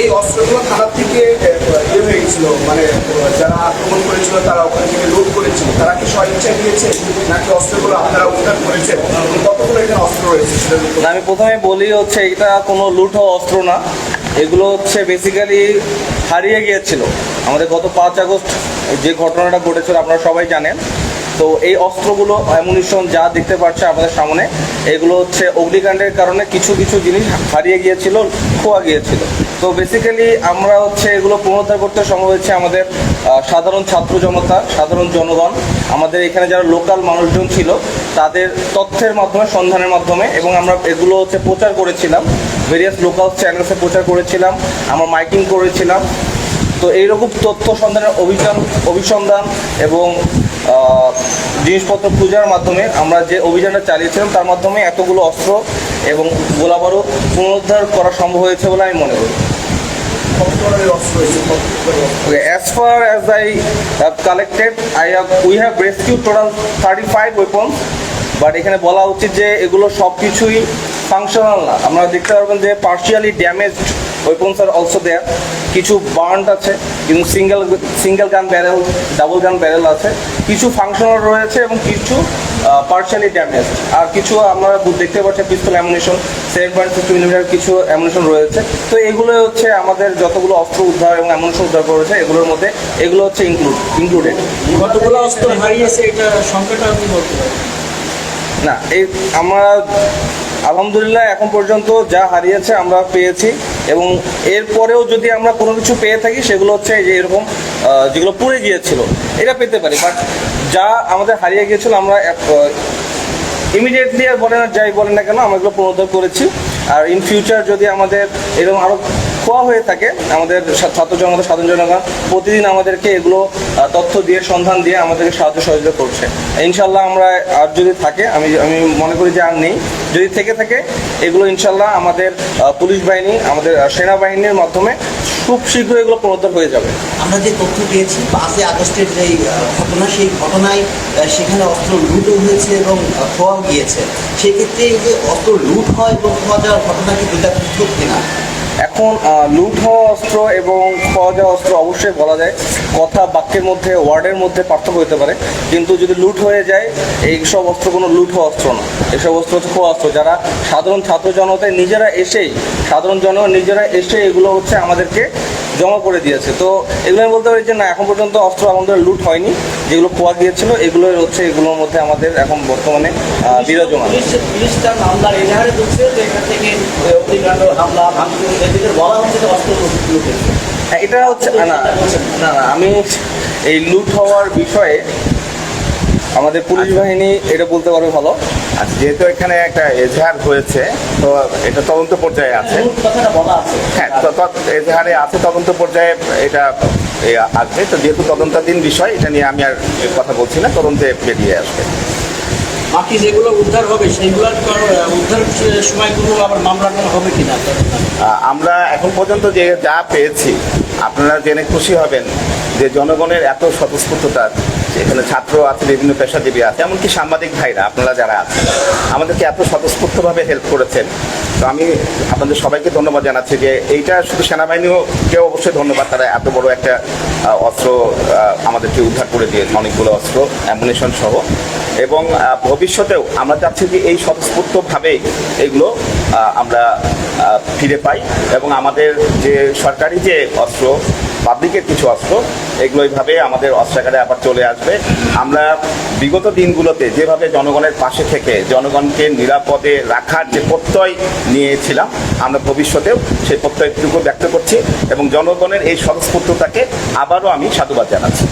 এই অস্ত্রগুলো থানার থেকে হয়ে গেছিল, মানে যারা আক্রমণ করেছিল তারা ওখান থেকে লুট করেছিল, তারা কি স্বইচ্ছায় দিয়েছে নাকি অস্ত্রগুলো আপনারা উদ্ধার করেছে? কতগুলো এখানে অস্ত্র রয়েছে সেটা আমি প্রথমে বলি হচ্ছে এটা কোনো লুট হওয়া অস্ত্র না, এগুলো হচ্ছে বেসিক্যালি হারিয়ে গিয়েছিল। আমাদের গত 5 আগস্ট যে ঘটনাটা ঘটেছিল আপনারা সবাই জানেন। তো এই অস্ত্রগুলো অ্যামুনিশন যা দেখতে পাচ্ছে আমাদের সামনে, এগুলো হচ্ছে অগ্নিকাণ্ডের কারণে কিছু কিছু জিনিস হারিয়ে গিয়েছিল, খোয়া গিয়েছিল। তো বেসিক্যালি আমরা হচ্ছে এগুলো পুনরুদ্ধার করতে সম্ভব হয়েছে আমাদের সাধারণ ছাত্র জনতা, সাধারণ জনগণ, আমাদের এখানে যারা লোকাল মানুষজন ছিল তাদের তথ্যের মাধ্যমে, সন্ধানের মাধ্যমে, এবং আমরা এগুলো হচ্ছে প্রচার করেছিলাম, ভেরিয়াস লোকাল চ্যানেলসে প্রচার করেছিলাম, আমরা মাইকিং করেছিলাম। তো এইরকম তথ্য সন্ধানের অভিসন্ধান এবং জিনিসপত্র খোঁজার মাধ্যমে আমরা যে অভিযানটা চালিয়েছিলাম তার মাধ্যমে এতগুলো অস্ত্র এবং গোলাবারুদ পুনরুদ্ধার করা সম্ভব হয়েছে বলে আমি মনে করি। As far as I have collected, we have rescued total 35 weapons, but এখানে বলা উচিত যে এগুলো সব কিছুই ফাংশনাল না। আপনারা দেখতে পারবেন যে পার্শিয়ালি ড্যামেজড ওয়েপন্স আর অলসো দেয়ার, কিছু বার্ন্ড আছে, কিন্তু সিঙ্গেল গান ব্যারেল, ডাবল গান ব্যারেল আছে, কিছু ফাংশনাল রয়েছে এবং কিছু পার্শিয়ালি ড্যামেজ, আর কিছু আমরা দেখতে পাচ্ছি পিস্তল অ্যামুনিশন 7.50 মিলিমিটার কিছু অ্যামুনিশন রয়েছে। তো এগুলো হচ্ছে আমাদের যতগুলো অস্ত্র উদ্ধার এবং অ্যামুনিশন উদ্ধার করেছে এগুলোর মধ্যে এগুলো হচ্ছে ইনক্লুডেড। কতগুলো অস্ত্র হারিয়েছে এটা সংখ্যাটা আপনি বলতে পারেন? না, এই আমরা আলহামদুলিল্লাহ এখন পর্যন্ত যা হারিয়েছে আমরা পেয়েছি, এবং এরপরেও যদি আমরা কোনো কিছু পেয়ে থাকি সেগুলো হচ্ছে যে এরকম যেগুলো পুড়ে গিয়েছিল এটা পেতে পারি, বাট যা আমাদের হারিয়ে গিয়েছিল আমরা ইমিডিয়েটলি আর বলেন, যাই বলেন না কেন, আমরা এগুলো পুনরুদ্ধার করেছি। আর ইন ফিউচার যদি আমাদের এরকম আরও খোয়া হয়ে থাকে, আমাদের ছাত্র জনতা, সাধারণ জনগণ প্রতিদিন আমাদেরকে এগুলো তথ্য দিয়ে, সন্ধান দিয়ে আমাদেরকে সাহায্য সহযোগিতা করছে। ইনশাল্লাহ আমরা আর যদি থাকে, আমি মনে করি যে আর নেই, যদি থেকে থাকে এগুলো ইনশাল্লাহ আমাদের পুলিশ বাহিনী, আমাদের সেনাবাহিনীর মাধ্যমে খুব শীঘ্রই এগুলো পুনরুদ্ধার হয়ে যাবে। আমরা যে তথ্য পেয়েছি 5 আগস্টের যে ঘটনা, সেই ঘটনায় সেখানে অস্ত্র লুটও হয়েছে এবং খোয়াও গিয়েছে। সেক্ষেত্রে এই যে অস্ত্র লুট হয় এবং খোয়া যাওয়ার ঘটনা কি দুটা পৃথক কিনা? এখন লুট হওয়া অস্ত্র এবং খোয়া যাওয়া অস্ত্র অবশ্যই বলা যায়, কথা বাক্যের মধ্যে, ওয়ার্ডের মধ্যে পার্থক্য হতে পারে, কিন্তু যদি লুট হয়ে যায় এইসব অস্ত্র কোনো লুট হওয়া অস্ত্র না, এসব অস্ত্র হচ্ছে খোয়া অস্ত্র। যারা সাধারণ ছাত্র জনতায় সাধারণ জনগণ নিজেরা এসে এগুলো হচ্ছে আমাদেরকে জমা করে দিয়েছে। তো এগুলো আমি বলতে পারি যে না, এখন পর্যন্ত অস্ত্র আমাদের লুট হয়নি, যেগুলো খোয়া গিয়েছিল এগুলো হচ্ছে এগুলোর মধ্যে আমাদের এখন বর্তমানে বিরাজমান। পুলিশ তার মামলা এজাহারে দিচ্ছে যে এখান থেকে অগ্নিকাণ্ড, হামলা, ভাঙচুর, এদিকে বলা হচ্ছে যে অস্ত্র লুটেছে। এটা হচ্ছে না না না, আমি এই লুট হওয়ার বিষয়ে আমাদের পুলিশ বাহিনী এটা বলতে পারবে ভালো। আচ্ছা, যেহেতু এখানে একটা এজাহার হয়েছে তো এটা তদন্ত পর্যায়ে আছে। কথাটা বলা আছে, হ্যাঁ, এজাহারে আছে, তদন্ত পর্যায়ে এটা আসবে। তো যেহেতু তদন্তাধীন বিষয়, এটা নিয়ে আমি আর কথা বলছি না, তদন্তে বেরিয়ে আসবে। বাকি যেগুলো উদ্ধার হবে সেইগুলোর উদ্ধার সময়গুলো আবার মামলা হবে কিনা? আমরা এখন পর্যন্ত যে যা পেয়েছি, আপনারা জেনে খুশি হবেন যে জনগণের এত স্বতঃস্ফূর্ততা, এখানে ছাত্র আছে, বিভিন্ন পেশাজীবী আছে, এমনকি সাংবাদিক ভাইরা আপনারা যারা আছেন আমাদেরকে এত স্বতঃস্ফূর্তভাবে হেল্প করেছেন। তো আমি আপনাদের সবাইকে ধন্যবাদ জানাচ্ছি যে এইটা শুধু সেনাবাহিনীকেও অবশ্যই ধন্যবাদ, তারা এত বড় একটা অস্ত্র আমাদেরকে উদ্ধার করে দিয়েছে, অনেকগুলো অস্ত্র, অ্যামুনিশন সহ। এবং ভবিষ্যতেও আমরা চাচ্ছি যে এই স্বতঃস্ফূর্তভাবেই এগুলো আমরা ফিরে পাই, এবং আমাদের যে সরকারি যে অস্ত্র, পাবলিকের কিছু অস্ত্র, এগুলো এইভাবে আমাদের অস্ত্রাগারে আবার চলে আসবে। আমরা বিগত দিনগুলোতে যেভাবে জনগণের পাশে থেকে জনগণকে নিরাপদে রাখার যে প্রত্যয় নিয়েছিলাম, আমরা ভবিষ্যতেও সেই প্রত্যয়টুকু ব্যক্ত করছি, এবং জনগণের এই স্বতঃস্ফূর্ততাকে আবারও আমি সাধুবাদ জানাচ্ছি।